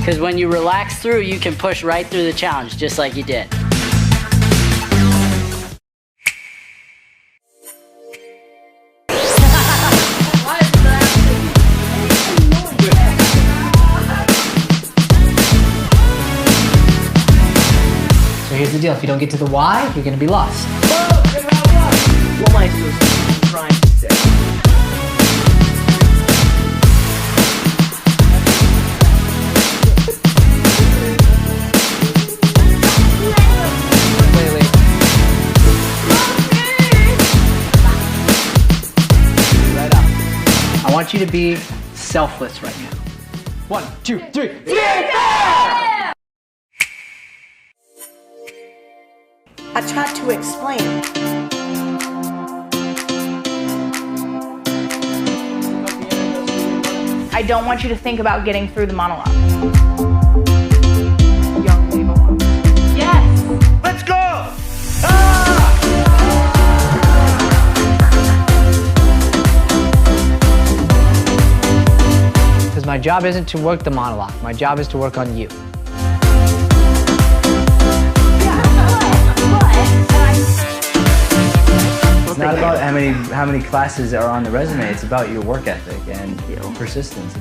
Because when you relax through, you can push right through the challenge, just like you did. So here's the deal, if you don't get to the why, you're gonna be lost. What am I supposed to be trying to say? Wait. Right up. I want you to be selfless right now. 1, 2, 3. I tried to explain. I don't want you to think about getting through the monologue. Yes! Let's go! Because my job isn't to work the monologue, my job is to work on you. It's not about how many classes are on the resume. It's about your work ethic and persistence.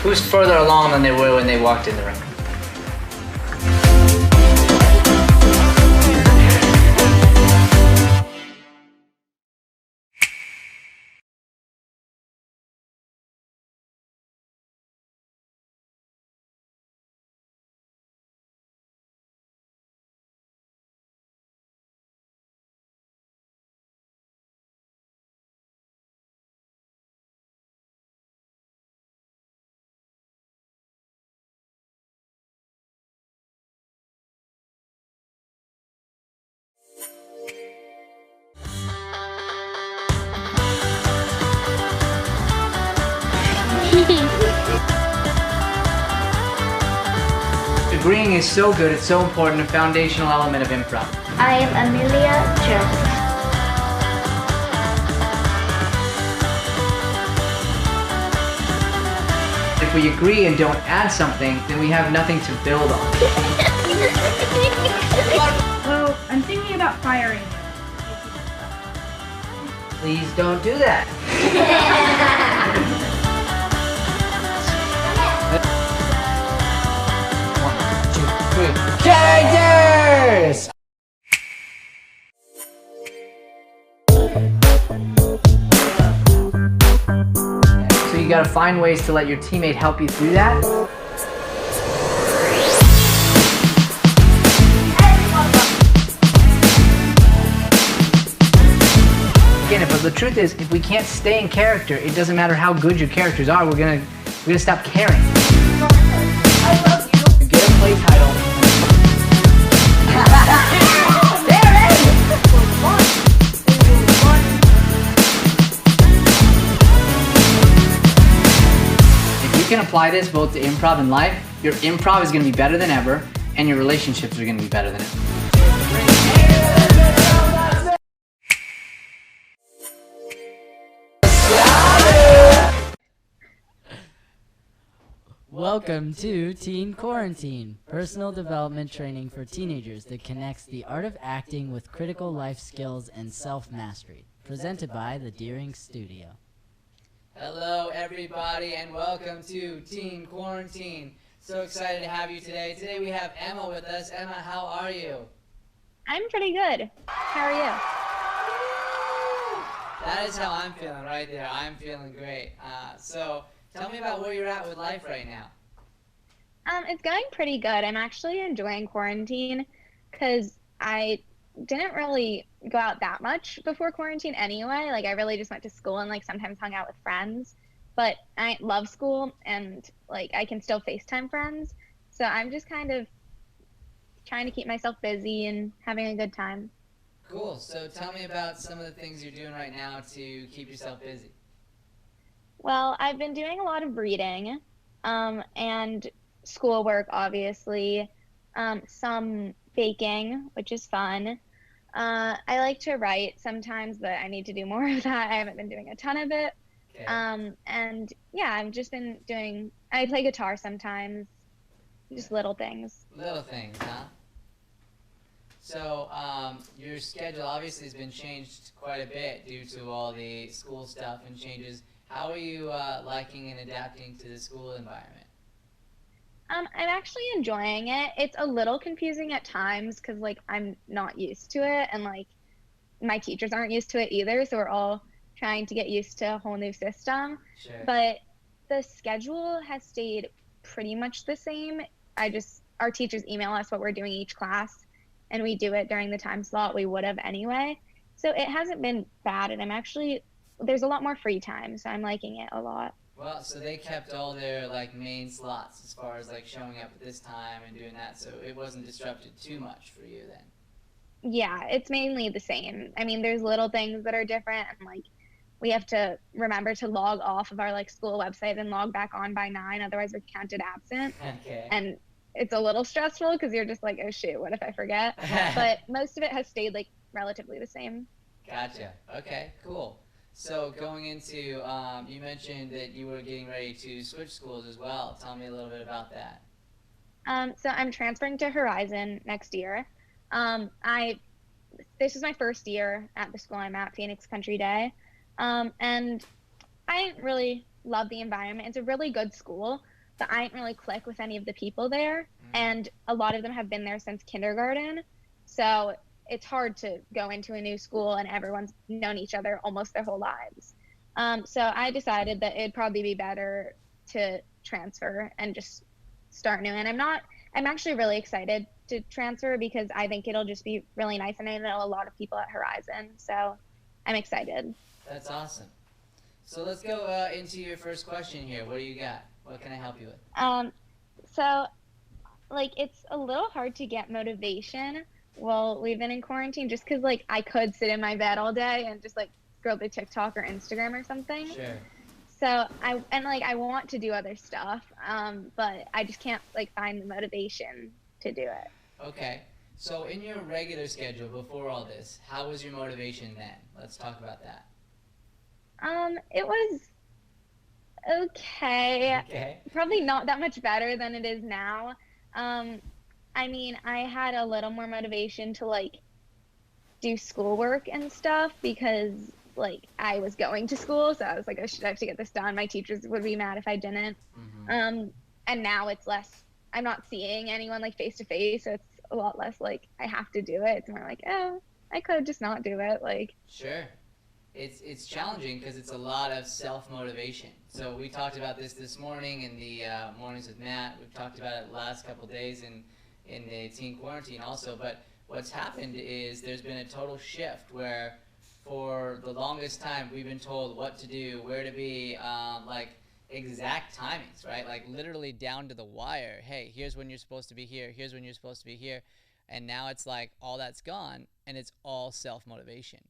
Who's further along than they were when they walked in the room? Agreeing is so good, it's so important, a foundational element of improv. I am Amelia Jones. If we agree and don't add something, then we have nothing to build on. Well, I'm thinking about firing you. Please don't do that. Characters! So you gotta find ways to let your teammate help you through that. Again, but the truth is, if we can't stay in character, it doesn't matter how good your characters are, we're gonna stop caring. I love you. Get a play title. There it is! If you can apply this both to improv and life, your improv is going to be better than ever, and your relationships are going to be better than ever. Welcome to Teen Quarantine, personal development training for teenagers that connects the art of acting with critical life skills and self-mastery. Presented by the Deering Studio. Hello everybody and welcome to Teen Quarantine. So excited to have you today. Today we have Emma with us. Emma, how are you? I'm pretty good. How are you? That is how I'm feeling right there. I'm feeling great. So tell me about where you're at with life right now. It's going pretty good. I'm actually enjoying quarantine because I didn't really go out that much before quarantine anyway. Like I really just went to school and like sometimes hung out with friends. But I love school and like I can still FaceTime friends. So I'm just kind of trying to keep myself busy and having a good time. Cool. So tell me about some of the things you're doing right now to keep yourself busy. Well, I've been doing a lot of reading and schoolwork, obviously, some baking, which is fun. I like to write sometimes, but I need to do more of that. I haven't been doing a ton of it. Okay. And yeah, I've just been I play guitar sometimes. Just little things. Little things, huh? So your schedule obviously has been changed quite a bit due to all the school stuff and changes. How are you liking and adapting to the school environment? I'm actually enjoying it. It's a little confusing at times because like I'm not used to it, and like my teachers aren't used to it either. So we're all trying to get used to a whole new system. Sure. But the schedule has stayed pretty much the same. Our teachers email us what we're doing each class, and we do it during the time slot we would have anyway. So it hasn't been bad, and there's a lot more free time, so I'm liking it a lot. Well, so they kept all their like main slots as far as like showing up at this time and doing that, so it wasn't disrupted too much for you then. Yeah, it's mainly the same. I mean, there's little things that are different, and like we have to remember to log off of our like school website and log back on by 9, otherwise we're counted absent. Okay. And it's a little stressful because you're just like, oh shoot, what if I forget? But most of it has stayed like relatively the same. Gotcha. Okay, cool. So going into, you mentioned that you were getting ready to switch schools as well. Tell me a little bit about that. So I'm transferring to Horizon next year. This is my first year at the school I'm at, Phoenix Country Day. And I didn't really love the environment. It's a really good school, but I didn't really click with any of the people there. And a lot of them have been there since kindergarten. So it's hard to go into a new school and everyone's known each other almost their whole lives. So I decided that it'd probably be better to transfer and just start new. And I'm actually really excited to transfer because I think it'll just be really nice. And I know a lot of people at Horizon, so I'm excited. That's awesome. So let's go into your first question here. What do you got? What can I help you with? So like it's a little hard to get motivation while we've been in quarantine, just because like I could sit in my bed all day and just like scroll through TikTok or Instagram or something. Sure. So I want to do other stuff, but I just can't like find the motivation to do it. Okay. So in your regular schedule before all this, how was your motivation then? Let's talk about that. It was okay. Okay. Probably not that much better than it is now. I mean, I had a little more motivation to like do schoolwork and stuff because like I was going to school, so I was like, oh, should I have to get this done? My teachers would be mad if I didn't. Mm-hmm. And now it's less. I'm not seeing anyone like face to face, so it's a lot less like I have to do it. It's more like, oh, I could just not do it. Like. Sure. It's challenging because it's a lot of self-motivation. So we talked about this morning in the Mornings with Matt. We've talked about it the last couple of days in the teen quarantine also. But what's happened is there's been a total shift where for the longest time we've been told what to do, where to be, like exact timings, right? Like literally down to the wire. Hey, here's when you're supposed to be here. Here's when you're supposed to be here. And now it's like all that's gone and it's all self-motivation.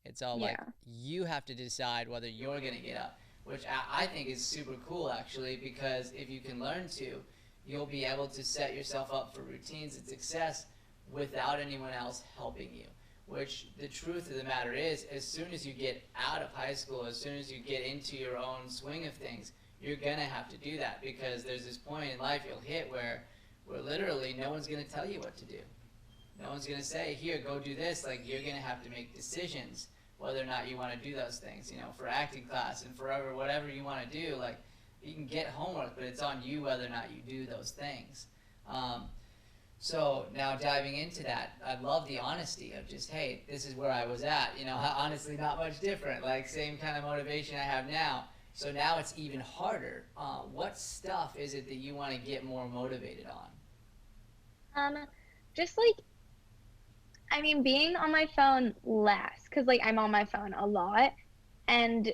It's all like you have to decide whether you're going to get up, which I think is super cool actually, because if you can learn to, you'll be able to set yourself up for routines and success without anyone else helping you. Which the truth of the matter is, as soon as you get out of high school, as soon as you get into your own swing of things, you're going to have to do that because there's this point in life you'll hit where literally no one's going to tell you what to do. No one's going to say, here, go do this. Like, you're going to have to make decisions whether or not you want to do those things, you know, for acting class and forever, whatever you want to do. Like, you can get homework, but it's on you whether or not you do those things. So now diving into that, I love the honesty of just, hey, this is where I was at. You know, honestly, not much different. Like, same kind of motivation I have now. So now it's even harder. What stuff is it that you want to get more motivated on? Just like, I mean, being on my phone less, because like I'm on my phone a lot, and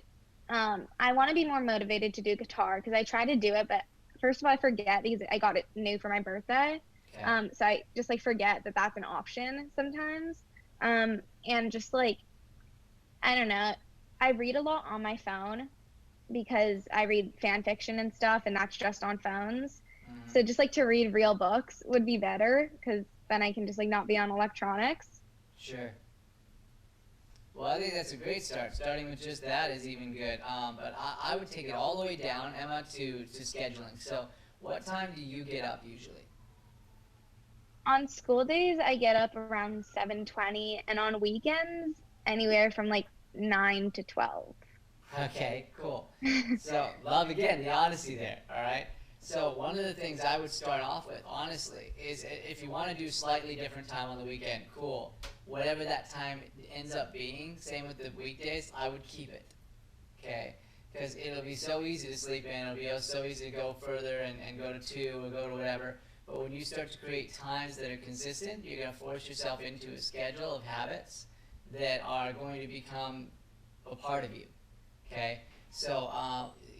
I want to be more motivated to do guitar because I try to do it, but first of all I forget because I got it new for my birthday. Okay. So I just like forget that that's an option sometimes, and just like, I don't know, I read a lot on my phone because I read fan fiction and stuff, and that's just on phones. Mm-hmm. So just like to read real books would be better because then I can just like not be on electronics. Sure. Well, I think that's a great start. Starting with just that is even good. But I would take it all the way down, Emma, to scheduling. So What time do you get up usually? On school days, I get up around 7:20, and on weekends, anywhere from like 9 to 12. Okay, cool. So, love again the honesty there, all right? So, one of the things I would start off with, honestly, is if you want to do slightly different time on the weekend, cool. Whatever that time ends up being, same with the weekdays, I would keep it, okay? Because it'll be so easy to sleep in, it'll be so easy to go further and go to 2 or go to whatever. But when you start to create times that are consistent, you're going to force yourself into a schedule of habits that are going to become a part of you. Okay, so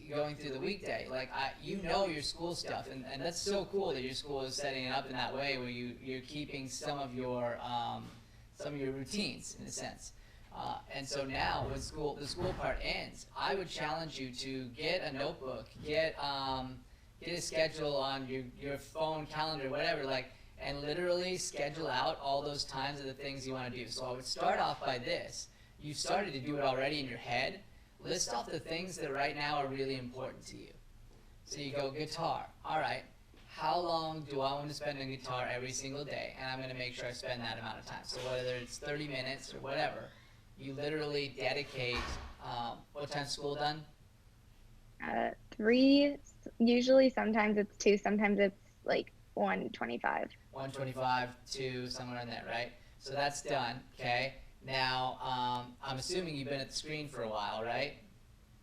going through the weekday, like you know your school stuff, and that's so cool that your school is setting it up in that way where you're keeping some of your routines in a sense. And so now when the school part ends, I would challenge you to get a notebook, get a schedule on your phone, calendar, whatever, like, and literally schedule out all those times of the things you want to do. So I would start off by this. You started to do it already in your head. List off the things that right now are really important to you. So you go, guitar. All right, how long do I want to spend on guitar every single day? And I'm going to make sure I spend that amount of time. So whether it's 30 minutes or whatever, you literally dedicate, what time's school done? 3, usually. Sometimes it's 2, sometimes it's like 1:25. 1:25 to somewhere in there, right? So that's done, okay? Now, I'm assuming you've been at the screen for a while, right?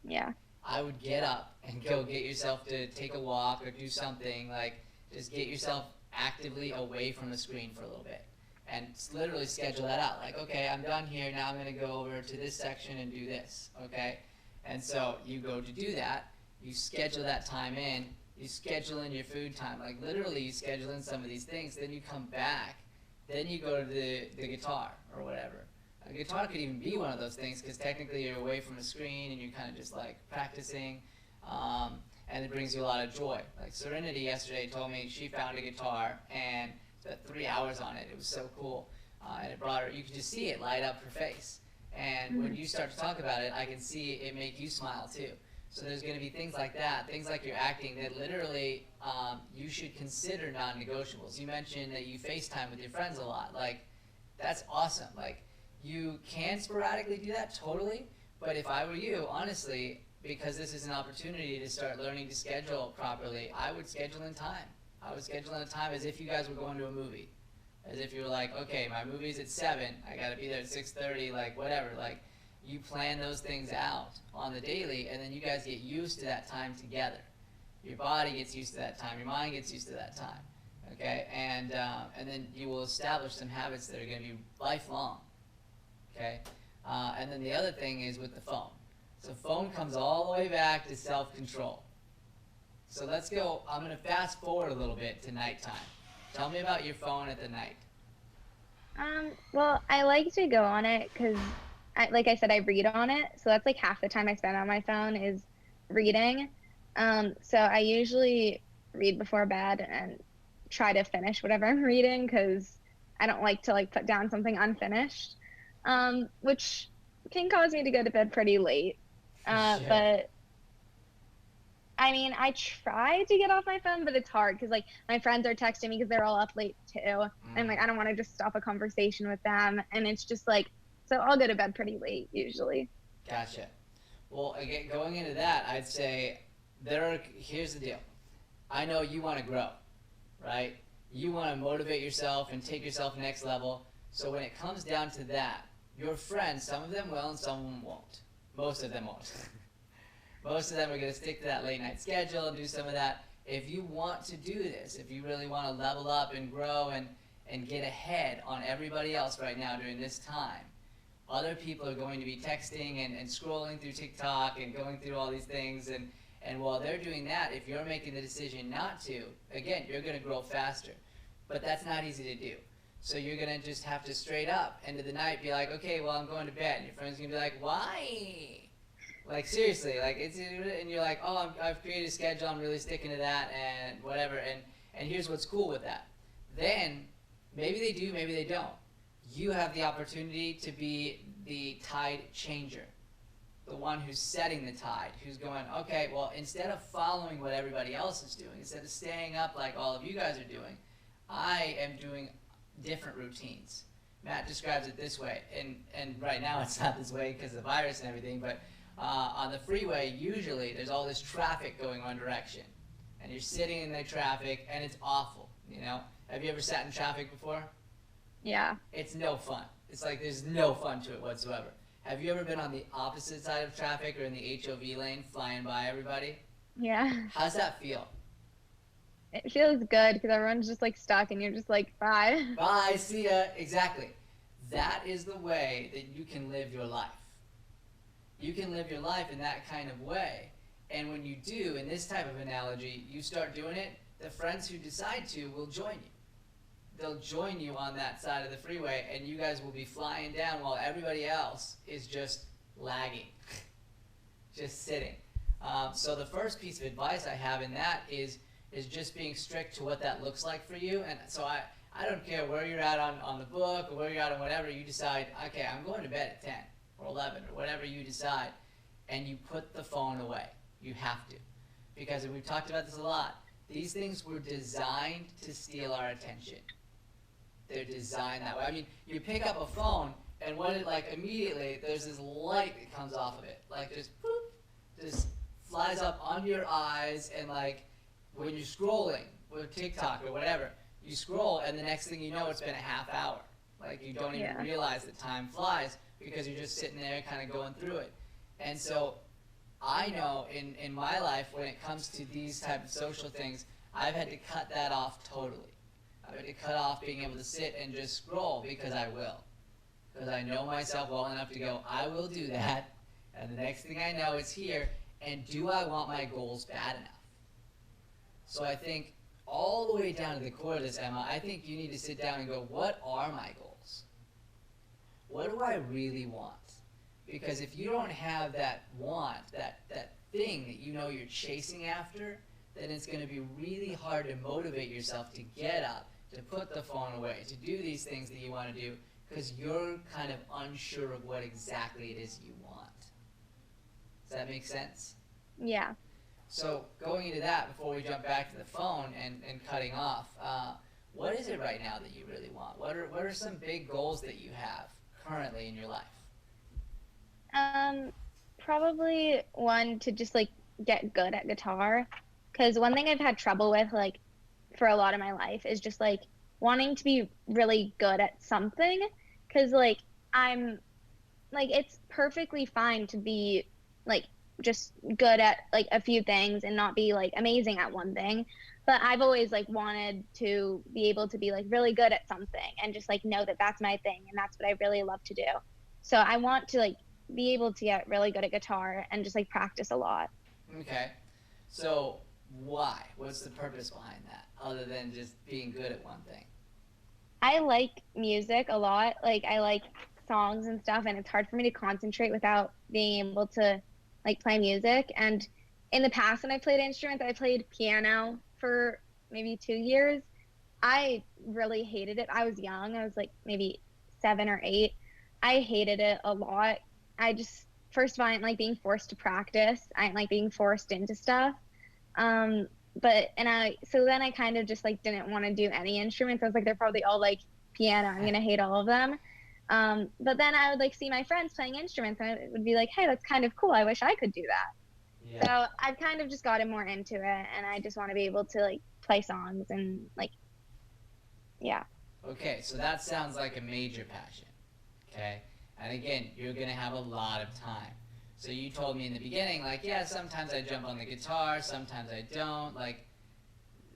Yeah. I would get up and go get yourself to take a walk or do something, like just get yourself actively away from the screen for a little bit. And literally schedule that out. Like, okay, I'm done here, now I'm going to go over to this section and do this, okay? And so you go to do that, you schedule that time in, you schedule in your food time, like literally you schedule in some of these things, then you come back, then you go to the guitar or whatever. A guitar could even be one of those things because technically you're away from the screen and you're kind of just like practicing, and it brings you a lot of joy. Like Serenity yesterday told me she found a guitar and spent 3 hours on it. It was so cool, and it brought her. You could just see it light up her face. And when you start to talk about it, I can see it make you smile too. So there's going to be things like that, things like your acting that literally you should consider non-negotiables. You mentioned that you FaceTime with your friends a lot. Like, that's awesome. Like, you can sporadically do that, totally, but if I were you, honestly, because this is an opportunity to start learning to schedule properly, I would schedule in time. I would schedule in time as if you guys were going to a movie. As if you were like, okay, my movie's at 7, I gotta be there at 6:30, like whatever. Like, you plan those things out on the daily, and then you guys get used to that time together. Your body gets used to that time, your mind gets used to that time, okay? And then you will establish some habits that are gonna be lifelong. Okay, and then the other thing is with the phone. So phone comes all the way back to self-control. So let's go, I'm going to fast forward a little bit to nighttime. Tell me about your phone at the night. Well, I like to go on it because, like I said, I read on it. So that's like half the time I spend on my phone is reading. So I usually read before bed and try to finish whatever I'm reading because I don't like to like put down something unfinished. Which can cause me to go to bed pretty late. Sure. But I mean, I try to get off my phone, but it's hard because like my friends are texting me because they're all up late too. And like, I don't want to just stop a conversation with them. And it's just like, so I'll go to bed pretty late usually. Gotcha. Well, again, going into that, I'd say here's the deal. I know you want to grow, right? You want to motivate yourself and take yourself next level. So when it comes down to that, your friends, some of them will and some of them won't. Most of them won't. Most of them are going to stick to that late night schedule and do some of that. If you want to do this, if you really want to level up and grow and get ahead on everybody else right now during this time, other people are going to be texting and scrolling through TikTok and going through all these things. And while they're doing that, if you're making the decision not to, again, you're going to grow faster. But that's not easy to do. So you're going to just have to straight up, end of the night, be like, okay, well, I'm going to bed. And your friend's going to be like, why? Like, seriously, like, and you're like, oh, I've created a schedule, I'm really sticking to that, and whatever. And here's what's cool with that. Then, maybe they do, maybe they don't. You have the opportunity to be the tide changer. the one who's setting the tide, who's going, okay, well, instead of following what everybody else is doing, instead of staying up like all of you guys are doing, I am doing different routines. Matt describes it this way, and right now it's not this way because of the virus and everything, but on the freeway, usually there's all this traffic going one direction, and you're sitting in the traffic, and it's awful, you know? Have you ever sat in traffic before? Yeah. It's no fun. It's like there's no fun to it whatsoever. Have you ever been on the opposite side of traffic or in the HOV lane flying by everybody? Yeah. How's that feel? It feels good because everyone's just like stuck and you're just like, bye. Bye, see ya. Exactly. That is the way that you can live your life. You can live your life in that kind of way. And when you do, in this type of analogy, you start doing it, the friends who decide to will join you. They'll join you on that side of the freeway, and you guys will be flying down while everybody else is just lagging, just sitting. So the first piece of advice I have in that is just being strict to what that looks like for you. And so I don't care where you're at on the book or where you're at on whatever, you decide, okay, I'm going to bed at 10 or 11 or whatever you decide, and you put the phone away. You have to. Because we've talked about this a lot. These things were designed to steal our attention. They're designed that way. I mean, you pick up a phone, and what it, like, immediately, there's this light that comes off of it. Like, just, boop, just flies up under your eyes, and, like, when you're scrolling with TikTok or whatever, you scroll, and the next thing you know, it's been a half hour. Like, you don't even realize that time flies because you're just sitting there kind of going through it. And so I know in my life, when it comes to these type of social things, I've had to cut that off totally. I've had to cut off being able to sit and just scroll because I will. Because I know myself well enough to go, I will do that, and the next thing I know, it's here, and do I want my goals bad enough? So I think all the way down to the core of this, Emma, I think you need to sit down and go, what are my goals? What do I really want? Because if you don't have that want, that thing that you know you're chasing after, then it's going to be really hard to motivate yourself to get up, to put the phone away, to do these things that you want to do, because you're kind of unsure of what exactly it is you want. Does that make sense? Yeah. So going into that, before we jump back to the phone and cutting off, what is it right now that you really want? What are some big goals that you have currently in your life? Probably one to just like get good at guitar, because one thing I've had trouble with like for a lot of my life is just like wanting to be really good at something, because like I'm like, it's perfectly fine to be like just good at like a few things and not be like amazing at one thing, but I've always like wanted to be able to be like really good at something and just like know that that's my thing and that's what I really love to do. So I want to like be able to get really good at guitar and just like practice a lot. Okay. So why? What's the purpose behind that other than just being good at one thing? I like music a lot. Like I like songs and stuff, and it's hard for me to concentrate without being able to like play music. And in the past when I played instruments, I played piano for maybe 2 years. I really hated it. I was young. I was like maybe 7 or 8. I hated it a lot. I just, first of all, I didn't like being forced to practice. I didn't like being forced into stuff. So then I kind of just like didn't want to do any instruments. I was like, they're probably all like piano. I'm going to hate all of them. But then I would like see my friends playing instruments and it would be like, hey, that's kind of cool. I wish I could do that. Yeah. So I've kind of just gotten more into it, and I just want to be able to like play songs and like, yeah. Okay, so that sounds like a major passion. Okay. And again, you're going to have a lot of time. So you told me in the beginning, like, yeah, sometimes I jump on the guitar, sometimes I don't. Like,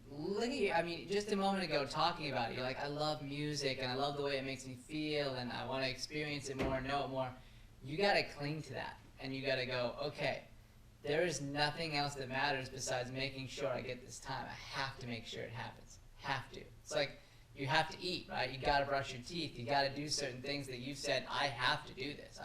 look at you. I mean, just a moment ago talking about it, you're like, I love music, and I love the way it makes me feel, and I want to experience it more, know it more. You got to cling to that, and you got to go, okay, there is nothing else that matters besides making sure I get this time. I have to make sure it happens. Have to. It's like, you have to eat, right? You got to brush your teeth. You got to do certain things that you've said, I have to do this.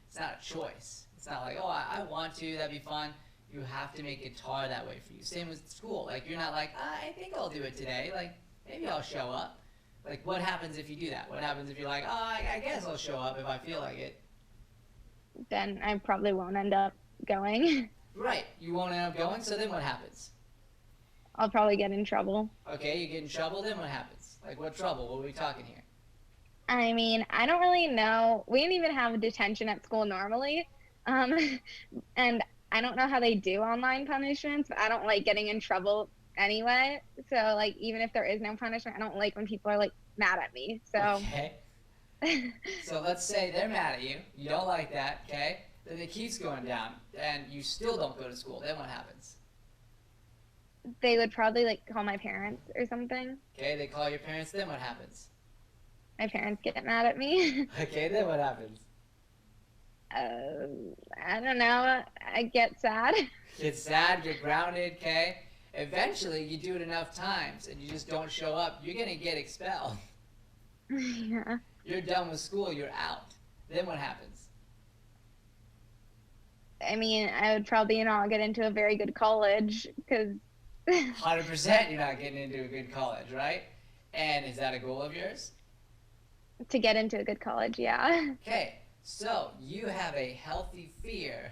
It's not a choice. It's not like, oh, I want to, that'd be fun. You have to make guitar that way for you. Same with school. Like, you're not like, I think I'll do it today. Like, maybe I'll show up. Like, what happens if you do that? What happens if you're like, oh, I guess I'll show up if I feel like it? then I probably won't end up going. Right. You won't end up going, so then what happens? I'll probably get in trouble. Okay, you get in trouble, then what happens? Like, what trouble? What are we talking here? I mean, I don't really know. We didn't even have detention at school normally. Um, and I don't know how they do online punishments, but I don't like getting in trouble anyway. So, like, even if there is no punishment, I don't like when people are, like, mad at me. So, Okay. So let's say they're mad at you. You don't like that, okay? Then it keeps going down, and you still don't go to school. Then what happens? they would probably, like, call my parents or something. Okay, they call your parents. Then what happens? My parents get mad at me. Okay, then what happens? I don't know. I get sad. Get sad, get grounded, okay? Eventually, you do it enough times, and you just don't show up. You're gonna get expelled. Yeah. You're done with school. You're out. Then what happens? I mean, I would probably not get into a very good college because 100% you're not getting into a good college, right? And is that a goal of yours? to get into a good college, yeah. Okay, so you have a healthy fear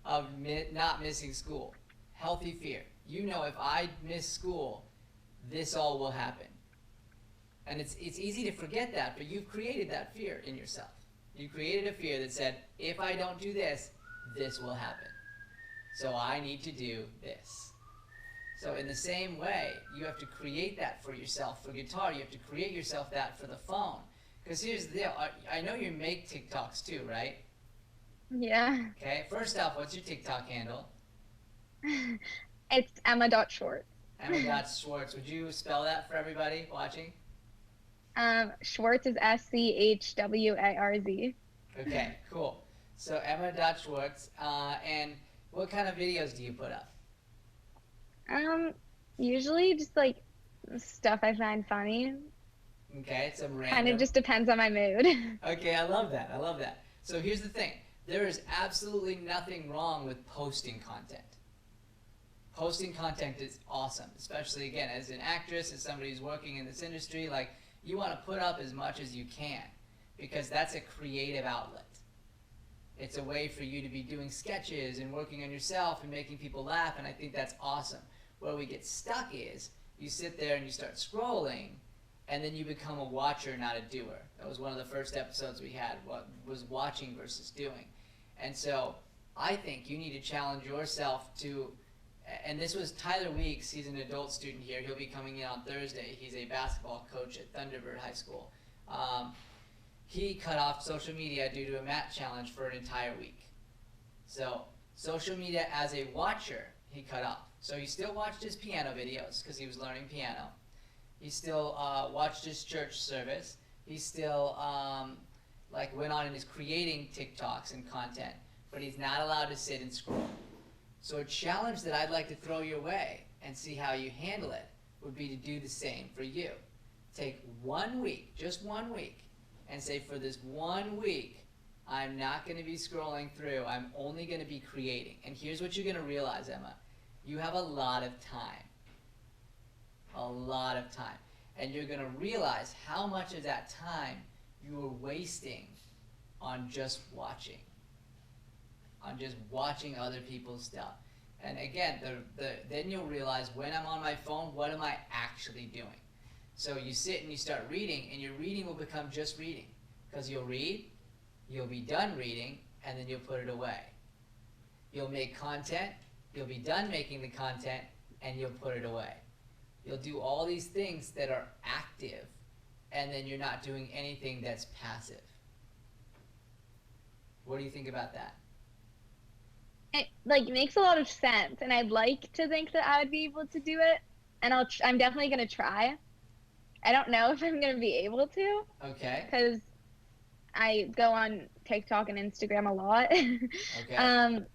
of not missing school. Healthy fear. You know, if I miss school, this all will happen. And it's easy to forget that, but you've created that fear in yourself. You created a fear that said, if I don't do this, this will happen. So I need to do this. So in the same way, you have to create that for yourself. For guitar, you have to create yourself that for the phone. Because here's the deal. I know you make TikToks too, right? Yeah. Okay, first off, what's your TikTok handle? It's Emma.Schwartz. Emma.Schwartz. Would you spell that for everybody watching? Schwartz is Schwarz. Okay, cool. So Emma.Schwartz. And what kind of videos do you put up? Usually just like stuff I find funny. Okay, some random. Kind of just depends on my mood. Okay, I love that. I love that. So here's the thing. There is absolutely nothing wrong with posting content. Posting content is awesome, especially, again, as an actress, as somebody who's working in this industry. Like, you want to put up as much as you can because that's a creative outlet. It's a way for you to be doing sketches and working on yourself and making people laugh, and I think that's awesome. Where we get stuck is you sit there and you start scrolling, and then you become a watcher, not a doer. That was one of the first episodes we had, what was watching versus doing. And so I think you need to challenge yourself to, and this was Tyler Weeks, he's an adult student here, he'll be coming in on Thursday. He's a basketball coach at Thunderbird High School. He cut off social media due to a mat challenge for an entire week. So social media as a watcher, he cut off. So he still watched his piano videos because he was learning piano. He still watched his church service. He still went on and is creating TikToks and content, but he's not allowed to sit and scroll. So a challenge that I'd like to throw your way and see how you handle it would be to do the same for you. Take 1 week, just 1 week, and say for this 1 week, I'm not going to be scrolling through. I'm only going to be creating. And here's what you're going to realize, Emma. You have a lot of time. A lot of time. And you're going to realize how much of that time you are wasting on just watching. On just watching other people's stuff. And again, then you'll realize when I'm on my phone, what am I actually doing? So you sit and you start reading, and your reading will become just reading. Because you'll read, you'll be done reading, and then you'll put it away. You'll make content, you'll be done making the content, and you'll put it away. You'll do all these things that are active, and then you're not doing anything that's passive. What do you think about that? It makes a lot of sense, and I'd like to think that I would be able to do it, and I'm definitely gonna try. I don't know if I'm gonna be able to. Okay. Because I go on TikTok and Instagram a lot. Okay.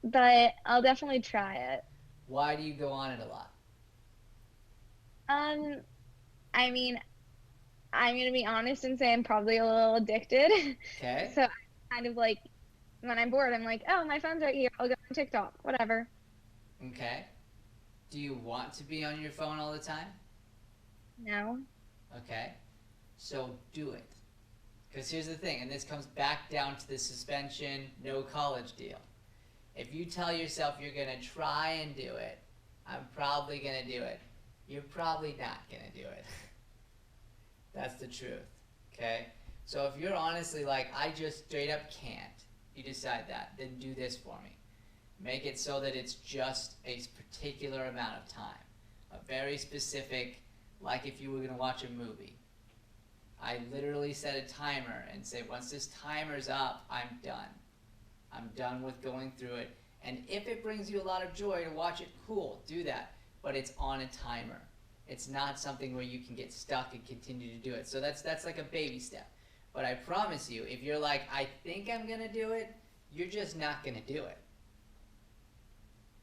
But I'll definitely try it. Why do you go on it a lot? I mean, I'm gonna be honest and say I'm probably a little addicted. Okay. So kind of like when I'm bored, I'm like, oh, my phone's right here. I'll go on TikTok, whatever. Okay. Do you want to be on your phone all the time? No. Okay. So do it. Because here's the thing, and this comes back down to the suspension, no college deal. If you tell yourself you're going to try and do it, I'm probably going to do it, you're probably not going to do it. That's the truth, okay? So if you're honestly like, I just straight up can't, you decide that, then do this for me. Make it so that it's just a particular amount of time, a very specific, like if you were going to watch a movie. I literally set a timer and say, once this timer's up, I'm done. I'm done with going through it. And if it brings you a lot of joy to watch it, cool, do that. But it's on a timer. It's not something where you can get stuck and continue to do it. So that's like a baby step. But I promise you, if you're like, I think I'm going to do it, you're just not going to do it.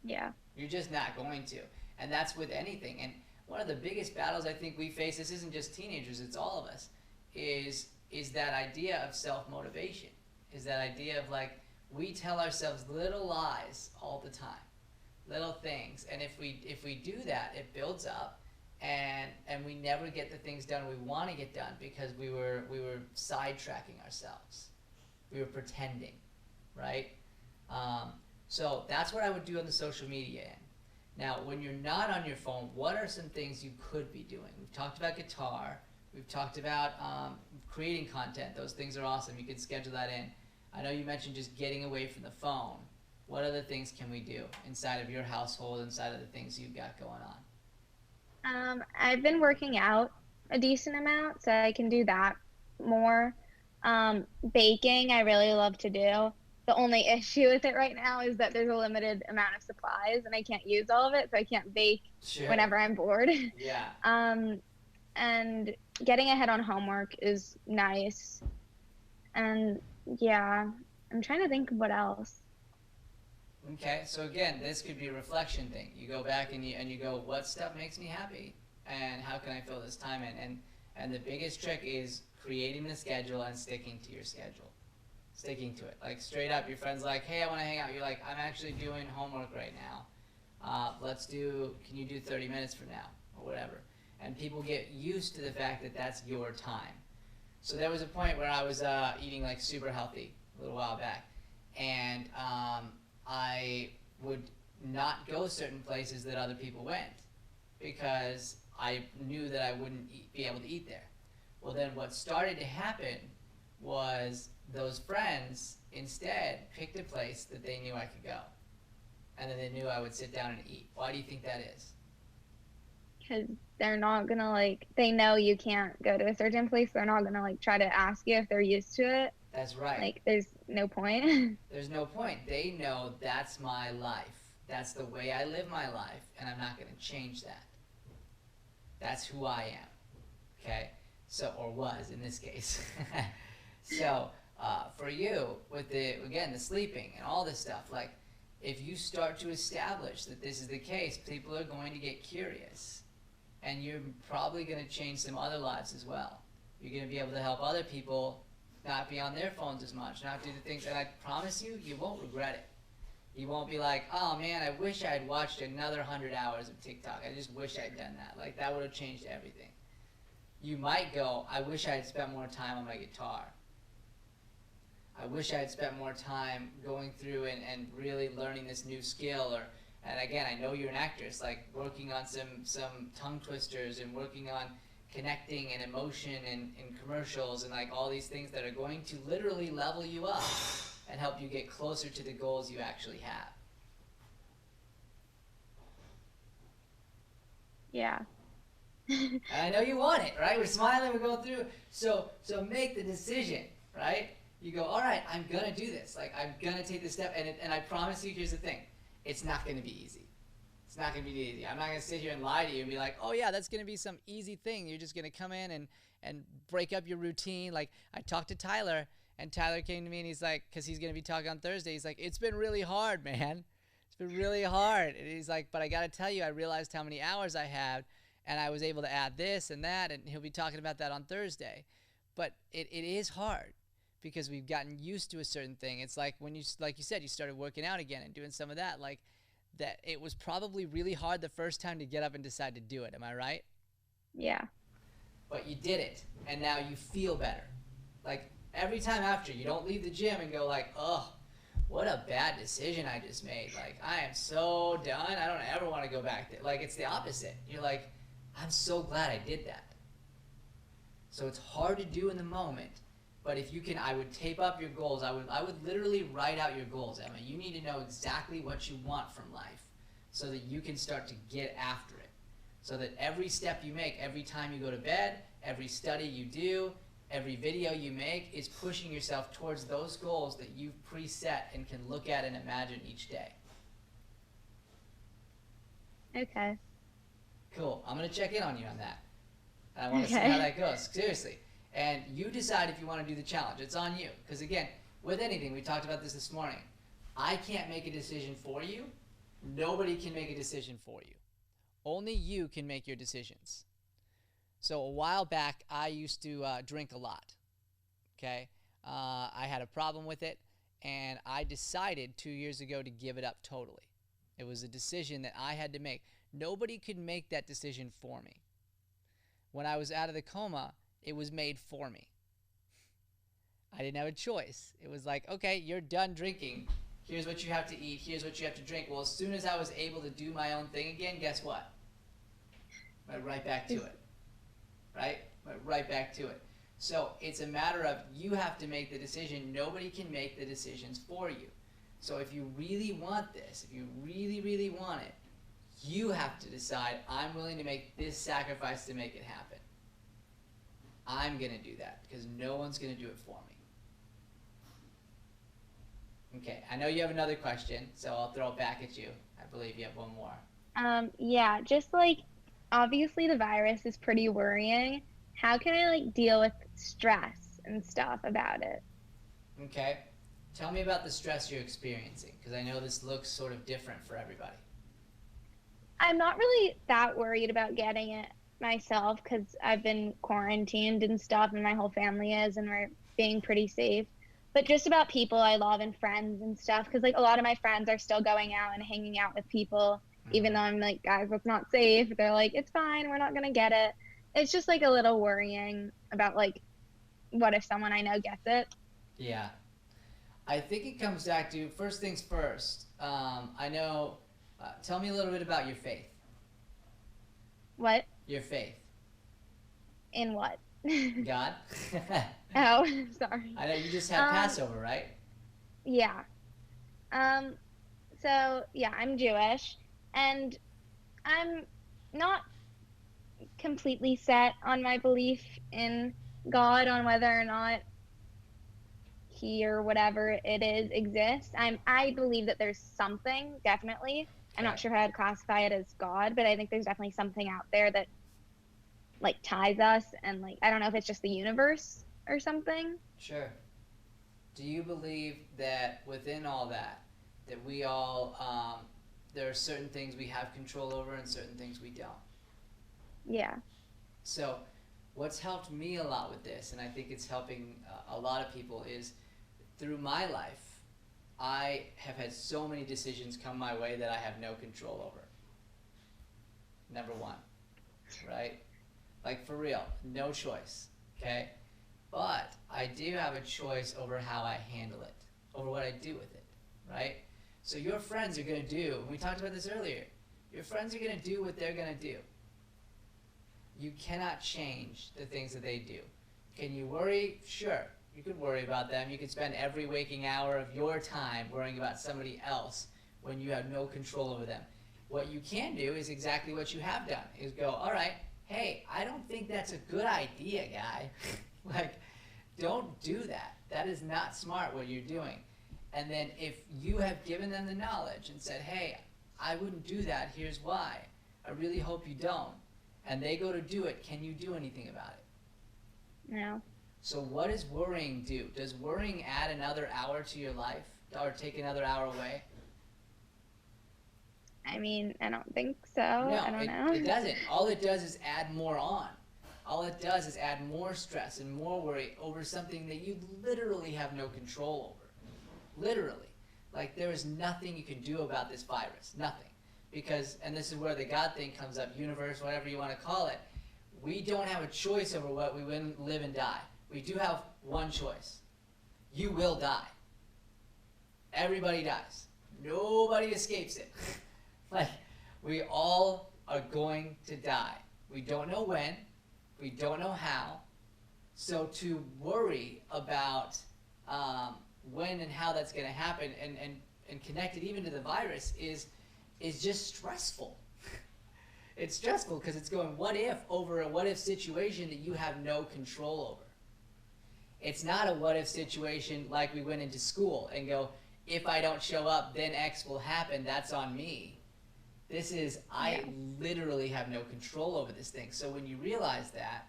Yeah. You're just not going to. And that's with anything. And one of the biggest battles I think we face, this isn't just teenagers, it's all of us, is that idea of self-motivation, is that idea of like, we tell ourselves little lies all the time, little things, and if we do that, it builds up, and we never get the things done we want to get done because we were sidetracking ourselves, we were pretending, right? So that's what I would do on the social media end. Now, when you're not on your phone, what are some things you could be doing? We've talked about guitar. We've talked about creating content. Those things are awesome. You can schedule that in. I know you mentioned just getting away from the phone. What other things can we do inside of your household, inside of the things you've got going on? I've been working out a decent amount, so I can do that more. Baking, I really love to do. The only issue with it right now is that there's a limited amount of supplies, and I can't use all of it, so I can't bake whenever I'm bored. Yeah. And getting ahead on homework is nice. And yeah, I'm trying to think of what else. Okay, so again, this could be a reflection thing. You go back and you go, what stuff makes me happy, and how can I fill this time in? And the biggest trick is creating the schedule and sticking to your schedule, sticking to it. Like straight up, your friend's like, hey, I want to hang out. You're like, I'm actually doing homework right now. Can you do 30 minutes from now or whatever? And people get used to the fact that that's your time. So there was a point where I was eating like super healthy a little while back, and I would not go certain places that other people went because I knew that I wouldn't be able to eat there. Well, then what started to happen was those friends instead picked a place that they knew I could go, and then they knew I would sit down and eat. Why do you think that is? Because they're not gonna like, they know you can't go to a certain place. They're not gonna like try to ask you if they're used to it. That's right. Like, there's no point. There's no point. They know that's my life. That's the way I live my life, and I'm not going to change that. That's who I am. Okay? So, or was in this case. So, for you, with the sleeping and all this stuff, like, if you start to establish that this is the case, people are going to get curious. And you're probably going to change some other lives as well. You're going to be able to help other people not be on their phones as much, not do the things that I promise you, you won't regret it. You won't be like, oh man, I wish I had watched another 100 hours of TikTok. I just wish I'd done that. Like, that would have changed everything. You might go, I wish I had spent more time on my guitar. I wish I had spent more time going through and really learning this new skill. And again, I know you're an actress, like working on some tongue twisters and working on connecting and emotion and commercials and like all these things that are going to literally level you up and help you get closer to the goals you actually have. Yeah. And I know you want it, right? We're smiling, we're going through. So make the decision, right? You go, all right, I'm gonna do this. Like, I'm gonna take this step, and I promise you, here's the thing, it's not gonna be easy. It's not going to be easy. I'm not going to sit here and lie to you and be like, oh yeah, that's going to be some easy thing. You're just going to come in and break up your routine. Like, I talked to Tyler, and Tyler came to me and he's like, because he's going to be talking on Thursday, he's like, it's been really hard, man. It's been really hard. And he's like, but I got to tell you, I realized how many hours I had, and I was able to add this and that, and he'll be talking about that on Thursday. But it is hard because we've gotten used to a certain thing. It's like when you, like you said, you started working out again and doing some of that, like, that it was probably really hard the first time to get up and decide to do it. Am I right? Yeah. But you did it, and now you feel better. Like, every time after, you don't leave the gym and go like, oh, what a bad decision I just made. Like, I am so done. I don't ever want to go back there. Like, it's the opposite. You're like, I'm so glad I did that. So it's hard to do in the moment, but if you can, I would tape up your goals. I would literally write out your goals, Emma. You need to know exactly what you want from life so that you can start to get after it. So that every step you make, every time you go to bed, every study you do, every video you make is pushing yourself towards those goals that you've preset and can look at and imagine each day. Okay. Cool. I'm going to check in on you on that. And I want to see how that goes. Seriously. And you decide if you want to do the challenge. It's on you. Because again, with anything, we talked about this morning, I can't make a decision for you. Nobody can make a decision for you. Only you can make your decisions. So a while back, I used to drink a lot, okay? I had a problem with it, and I decided 2 years ago to give it up totally. It was a decision that I had to make. Nobody could make that decision for me. When I was out of the coma, it was made for me. I didn't have a choice. It was like, okay, you're done drinking. Here's what you have to eat. Here's what you have to drink. Well, as soon as I was able to do my own thing again, guess what? Went right back to it. Right? Went right back to it. So it's a matter of you have to make the decision. Nobody can make the decisions for you. So if you really want this, if you really, really want it, you have to decide, I'm willing to make this sacrifice to make it happen. I'm going to do that because no one's going to do it for me. Okay, I know you have another question, so I'll throw it back at you. I believe you have one more. Yeah, just like, obviously the virus is pretty worrying. How can I like deal with stress and stuff about it? Okay, tell me about the stress you're experiencing, because I know this looks sort of different for everybody. I'm not really that worried about getting it myself because I've been quarantined and stuff, and my whole family is, and we're being pretty safe. But just about people I love and friends and stuff, because like a lot of my friends are still going out and hanging out with people, even though I'm like, guys, it's not safe. They're like, it's fine, we're not gonna get it. It's just like a little worrying about like, what if someone I know gets it? Yeah, I think it comes back to, first things first, I know, tell me a little bit about your faith. What? Your faith. In what? God? Oh, sorry. I know you just had Passover, right? Yeah. So, yeah, I'm Jewish, and I'm not completely set on my belief in God, on whether or not he or whatever it is exists. I believe that there's something, definitely. I'm not sure how I'd classify it as God, but I think there's definitely something out there that like ties us, and like I don't know if it's just the universe or something. Sure. Do you believe that within all that we all there are certain things we have control over and certain things we don't? Yeah. So what's helped me a lot with this, and I think it's helping a lot of people, is through my life I have had so many decisions come my way that I have no control over. Number one, right? Like for real, no choice, okay? But I do have a choice over how I handle it, over what I do with it, right? So your friends are going to do, and we talked about this earlier, your friends are going to do what they're going to do. You cannot change the things that they do. Can you worry? Sure. You could worry about them. You could spend every waking hour of your time worrying about somebody else when you have no control over them. What you can do is exactly what you have done, is go, all right, hey, I don't think that's a good idea, guy. Like, don't do that. That is not smart what you're doing. And then if you have given them the knowledge and said, hey, I wouldn't do that, here's why. I really hope you don't. And they go to do it, can you do anything about it? No. So what does worrying do? Does worrying add another hour to your life or take another hour away? I mean, I don't think so. No, I don't know. It doesn't. All it does is add more on. All it does is add more stress and more worry over something that you literally have no control over. Literally. Like, there is nothing you can do about this virus. Nothing. Because, and this is where the God thing comes up, universe, whatever you want to call it, we don't have a choice over what we live and die. We do have one choice. you will die. Everybody dies. Nobody escapes it. Like, we all are going to die. We don't know when. We don't know how. So to worry about when and how that's going to happen and connect it even to the virus is just stressful. It's stressful because it's going what if over a what if situation that you have no control over. It's not a what if situation like we went into school and go, if I don't show up, then X will happen, that's on me. This is, I literally have no control over this thing. So when you realize that,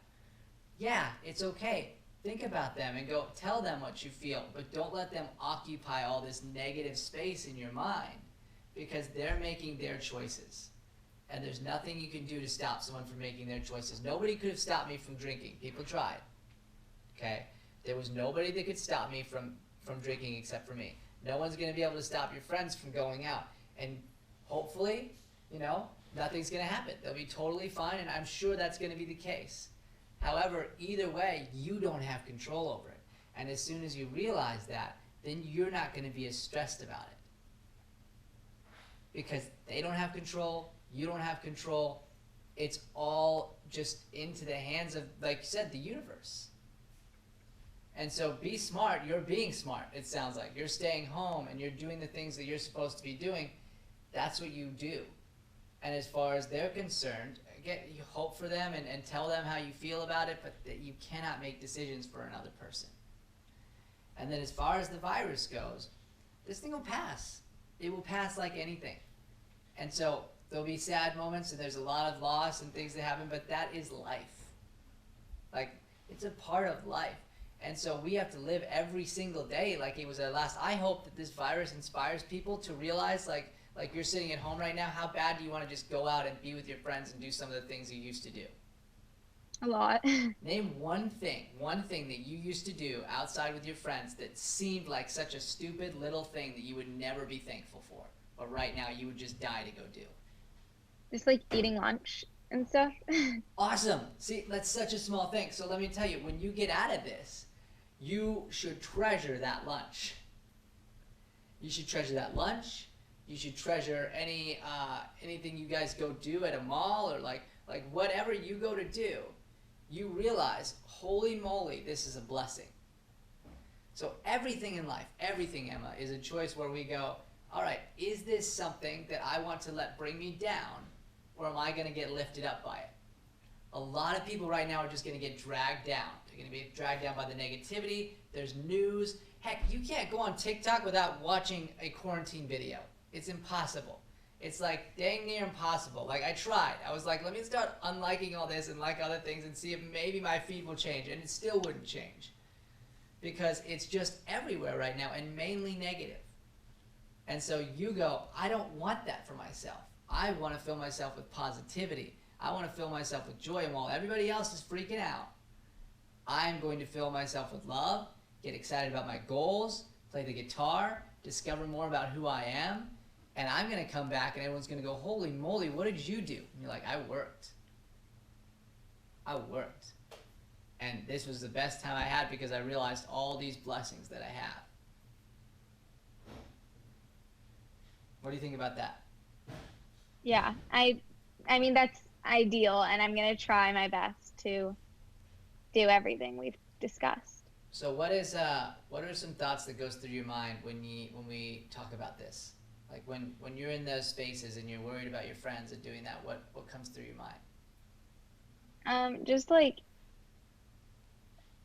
yeah, it's okay. Think about them and go tell them what you feel, but don't let them occupy all this negative space in your mind because they're making their choices. And there's nothing you can do to stop someone from making their choices. Nobody could have stopped me from drinking. People tried. Okay? There was nobody that could stop me from drinking except for me. No one's going to be able to stop your friends from going out. And hopefully, you know, nothing's going to happen. They'll be totally fine, and I'm sure that's going to be the case. However, either way, you don't have control over it. And as soon as you realize that, then you're not going to be as stressed about it. Because they don't have control, you don't have control. It's all just into the hands of, like you said, the universe. And so be smart. You're being smart, it sounds like. You're staying home and you're doing the things that you're supposed to be doing. That's what you do. And as far as they're concerned, you hope for them and tell them how you feel about it, but that you cannot make decisions for another person. And then as far as the virus goes, this thing will pass. It will pass like anything. And so there'll be sad moments and there's a lot of loss and things that happen, but that is life. Like, it's a part of life. And so we have to live every single day like it was our last. I hope that this virus inspires people to realize, like you're sitting at home right now, how bad do you want to just go out and be with your friends and do some of the things you used to do? A lot. Name one thing that you used to do outside with your friends that seemed like such a stupid little thing that you would never be thankful for, but right now you would just die to go do. Just like eating lunch and stuff. Awesome. See, that's such a small thing. So let me tell you, when you get out of this, you should treasure that lunch. You should treasure that lunch. You should treasure anything you guys go do at a mall or like whatever you go to do. You realize, holy moly, this is a blessing. So everything in life, everything, Emma, is a choice where we go, all right, is this something that I want to let bring me down, or am I going to get lifted up by it? A lot of people right now are just going to get dragged down. They're going to be dragged down by the negativity. There's news. Heck, you can't go on TikTok without watching a quarantine video. It's impossible. It's like dang near impossible. Like, I tried. I was like, let me start unliking all this and like other things and see if maybe my feed will change. And it still wouldn't change. Because it's just everywhere right now and mainly negative. And so you go, I don't want that for myself. I want to fill myself with positivity. I want to fill myself with joy. And while everybody else is freaking out, I'm going to fill myself with love, get excited about my goals, play the guitar, discover more about who I am. And I'm going to come back and everyone's going to go, holy moly, what did you do? And you're like, I worked. And this was the best time I had because I realized all these blessings that I have. What do you think about that? Yeah, I mean, that's ideal, and I'm going to try my best to do everything we've discussed. So what are some thoughts that goes through your mind when we talk about this? Like when you're in those spaces and you're worried about your friends and doing that, what comes through your mind? Just like,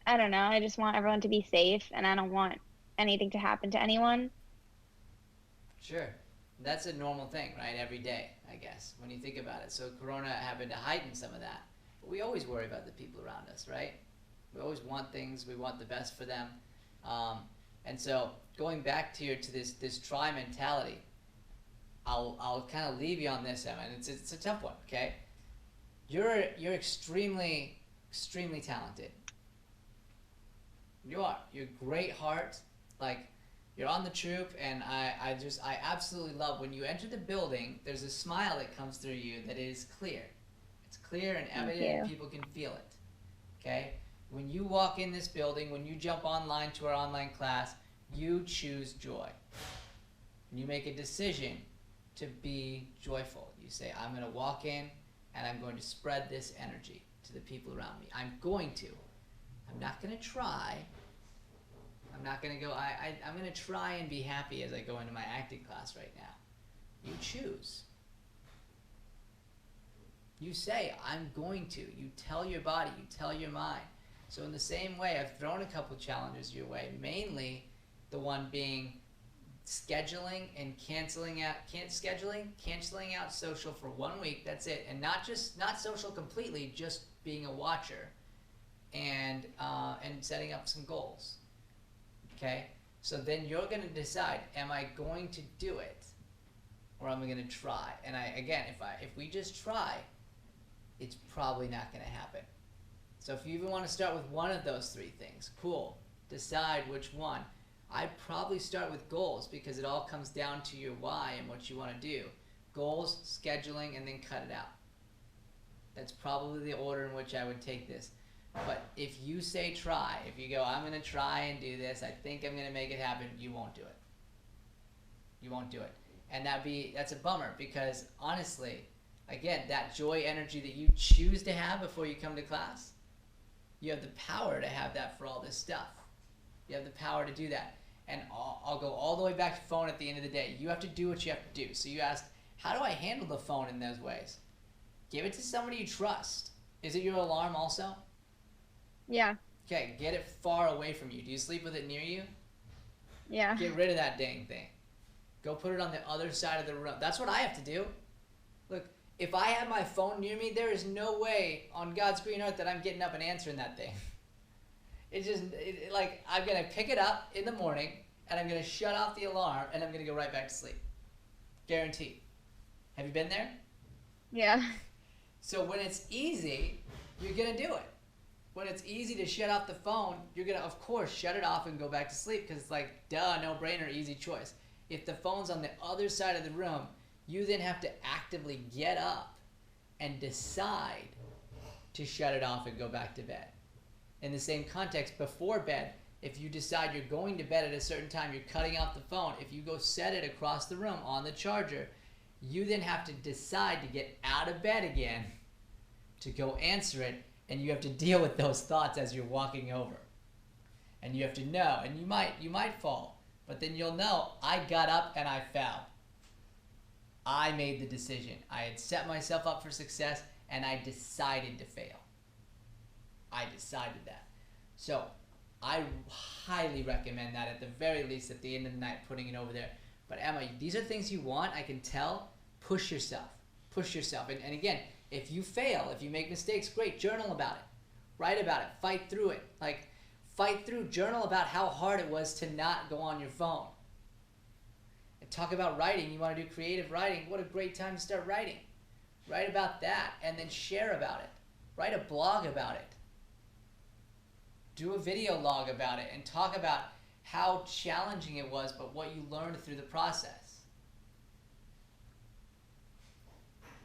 I don't know, I just want everyone to be safe, and I don't want anything to happen to anyone. Sure. That's a normal thing, right? Every day, I guess, when you think about it. So Corona happened to heighten some of that. But we always worry about the people around us, right? We always want things. We want the best for them. And so going back to this try mentality, I'll kind of leave you on this, Emma, and it's a tough one, okay? You're extremely, extremely talented. You are. You're a great heart. Like, you're on the troupe, and I absolutely love when you enter the building, there's a smile that comes through you that is clear. It's clear and evident and people can feel it. Okay? When you walk in this building, when you jump online to our online class, you choose joy. And you make a decision to be joyful. You say, I'm going to walk in and I'm going to spread this energy to the people around me. I'm going to. I'm not going to try. I'm not going to go, I'm going to try and be happy as I go into my acting class right now. You choose. You say, I'm going to. You tell your body, you tell your mind. So in the same way, I've thrown a couple challenges your way, mainly the one being scheduling and canceling out social for 1 week. That's it. And not social completely, just being a watcher and setting up some goals. Okay? So then you're going to decide, am I going to do it or am I going to try? And if we just try, it's probably not going to happen. So if you even want to start with one of those three things, cool. Decide which one. I'd probably start with goals because it all comes down to your why and what you want to do. Goals, scheduling, and then cut it out. That's probably the order in which I would take this. But if you say try, if you go, I'm going to try and do this, I think I'm going to make it happen, you won't do it. You won't do it. And that's a bummer because honestly, again, that joy energy that you choose to have before you come to class, you have the power to have that for all this stuff. You have the power to do that. And I'll go all the way back to phone at the end of the day. You have to do what you have to do. So you asked, how do I handle the phone in those ways? Give it to somebody you trust. Is it your alarm also? Yeah. Okay, get it far away from you. Do you sleep with it near you? Yeah. Get rid of that dang thing. Go put it on the other side of the room. That's what I have to do. Look, if I have my phone near me, there is no way on God's green earth that I'm getting up and answering that thing. It's just, I'm going to pick it up in the morning, and I'm going to shut off the alarm, and I'm going to go right back to sleep. Guaranteed. Have you been there? Yeah. So when it's easy, you're going to do it. When it's easy to shut off the phone, you're going to, of course, shut it off and go back to sleep because it's like, duh, no-brainer, easy choice. If the phone's on the other side of the room, you then have to actively get up and decide to shut it off and go back to bed. In the same context, before bed, if you decide you're going to bed at a certain time, you're cutting off the phone, if you go set it across the room on the charger, you then have to decide to get out of bed again to go answer it, and you have to deal with those thoughts as you're walking over. And you have to know, and you might fall, but then you'll know, I got up and I fell. I made the decision. I had set myself up for success, and I decided to fail. I decided that. So I highly recommend that at the very least at the end of the night, putting it over there. But Emma, these are things you want, I can tell. Push yourself. Push yourself. And again, if you fail, if you make mistakes, great, journal about it. Write about it. Fight through it. Journal about how hard it was to not go on your phone. And talk about writing. You want to do creative writing. What a great time to start writing. Write about that and then share about it. Write a blog about it. Do a video log about it and talk about how challenging it was, but what you learned through the process.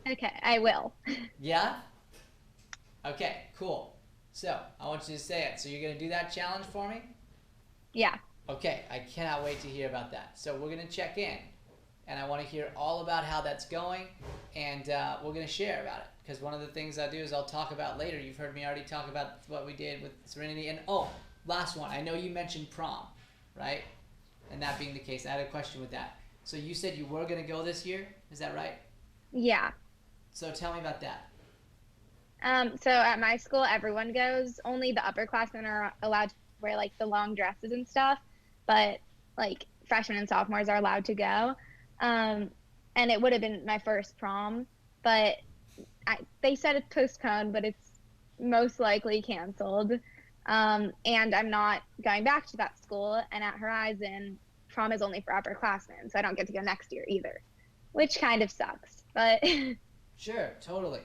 Okay, I will. Yeah? Okay, cool. So, I want you to say it. So you're going to do that challenge for me? Yeah. Okay, I cannot wait to hear about that. So we're going to check in, and I want to hear all about how that's going, and we're going to share about it. Because one of the things I do is I'll talk about later. You've heard me already talk about what we did with Serenity. And last one. I know you mentioned prom, right? And that being the case, I had a question with that. So you said you were going to go this year. Is that right? Yeah. So tell me about that. So at my school, everyone goes. Only the upperclassmen are allowed to wear like the long dresses and stuff. But like freshmen and sophomores are allowed to go. And it would have been my first prom, but they said it's postponed, but it's most likely canceled. And I'm not going back to that school. And at Horizon, prom is only for upperclassmen, so I don't get to go next year either, which kind of sucks. But Sure, totally.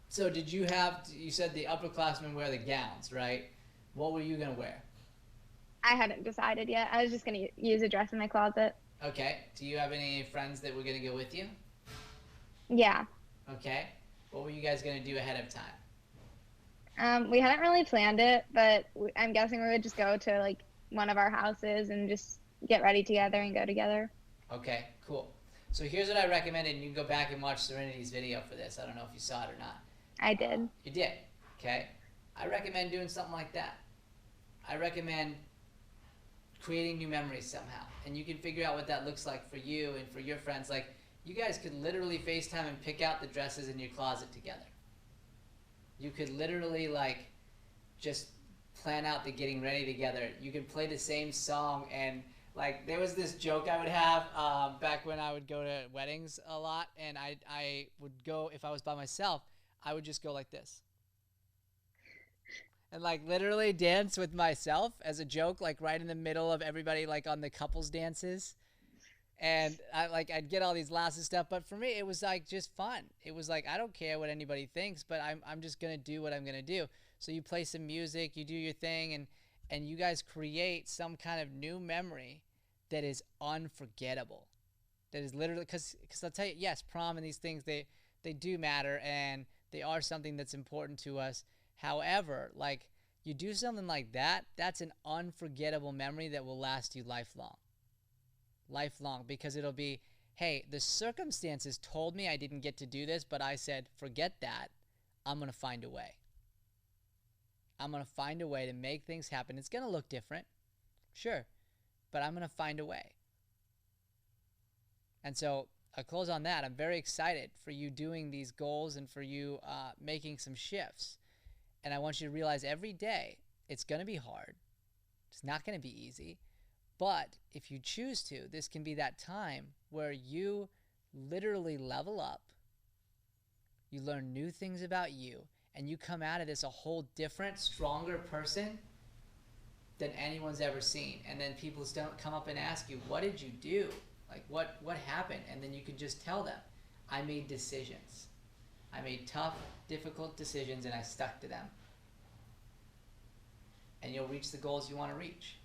So you said the upperclassmen wear the gowns, right? What were you going to wear? I hadn't decided yet. I was just going to use a dress in my closet. Okay. Do you have any friends that were going to go with you? Yeah. Okay. What were you guys going to do ahead of time? We hadn't really planned it, but I'm guessing we would just go to like one of our houses and just get ready together and go together. Okay, cool. So here's what I recommended, and you can go back and watch Serenity's video for this. I don't know if you saw it or not. I did. You did, okay? I recommend doing something like that. I recommend creating new memories somehow, and you can figure out what that looks like for you and for your friends. Like, you guys could literally FaceTime and pick out the dresses in your closet together. You could literally, like, just plan out the getting ready together. You could play the same song, and like, there was this joke I would have back when I would go to weddings a lot, and I would go, if I was by myself, I would just go like this. And like literally dance with myself as a joke, like right in the middle of everybody, like on the couples dances. And I'd get all these laughs and stuff, but for me it was like just fun. It was like, I don't care what anybody thinks, but I'm just gonna do what I'm gonna do. So you play some music, you do your thing, and you guys create some kind of new memory that is unforgettable. That is literally, because I'll tell you, yes, prom and these things, they do matter, and they are something that's important to us. However, like, you do something like that, that's an unforgettable memory that will last you lifelong. Lifelong, because it'll be, hey, the circumstances told me I didn't get to do this, but I said, forget that. I'm going to find a way. I'm going to find a way to make things happen. It's going to look different, sure, but I'm going to find a way. And so I'll close on that. I'm very excited for you doing these goals and for you making some shifts. And I want you to realize every day it's going to be hard. It's not going to be easy. But if you choose to, this can be that time where you literally level up, you learn new things about you, and you come out of this a whole different, stronger person than anyone's ever seen. And then people come up and ask you, what did you do? Like, what happened? And then you can just tell them, I made decisions. I made tough, difficult decisions, and I stuck to them. And you'll reach the goals you want to reach.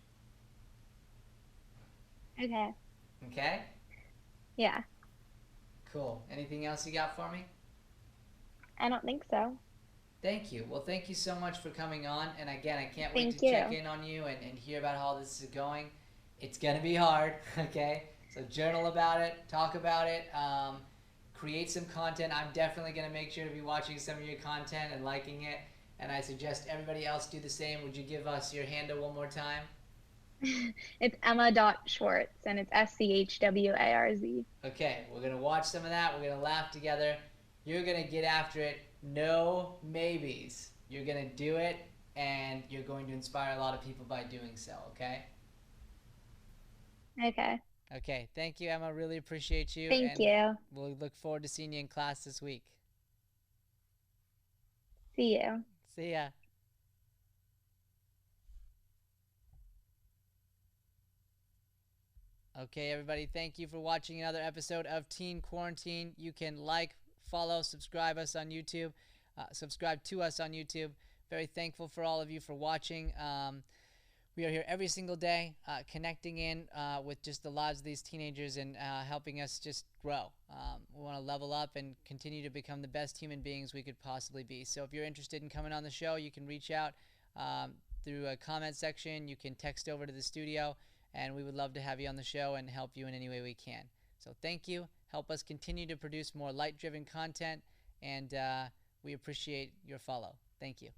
Okay. Okay? Yeah. Cool. Anything else you got for me? I don't think so. Thank you. Well, thank you so much for coming on. And again, I can't wait Thank to you. check in on you and hear about how this is going. It's going to be hard, okay? So journal about it, talk about it, create some content. I'm definitely going to make sure to be watching some of your content and liking it. And I suggest everybody else do the same. Would you give us your handle one more time? It's Emma.Schwartz, and it's SCHWARZ. Okay, we're going to watch some of that. We're going to laugh together. You're going to get after it. No maybes. You're going to do it, and you're going to inspire a lot of people by doing so, okay? Okay. Okay, thank you, Emma. Really appreciate you. Thank you. We'll look forward to seeing you in class this week. See you. See ya. Okay, everybody, thank you for watching another episode of Teen Quarantine. You can like, follow, subscribe us on YouTube. Subscribe to us on YouTube. Very thankful for all of you for watching. We are here every single day, connecting in with just the lives of these teenagers and helping us just grow. We want to level up and continue to become the best human beings we could possibly be. So if you're interested in coming on the show, you can reach out through a comment section. You can text over to the studio, and we would love to have you on the show and help you in any way we can. So thank you. Help us continue to produce more light-driven content, and we appreciate your follow. Thank you.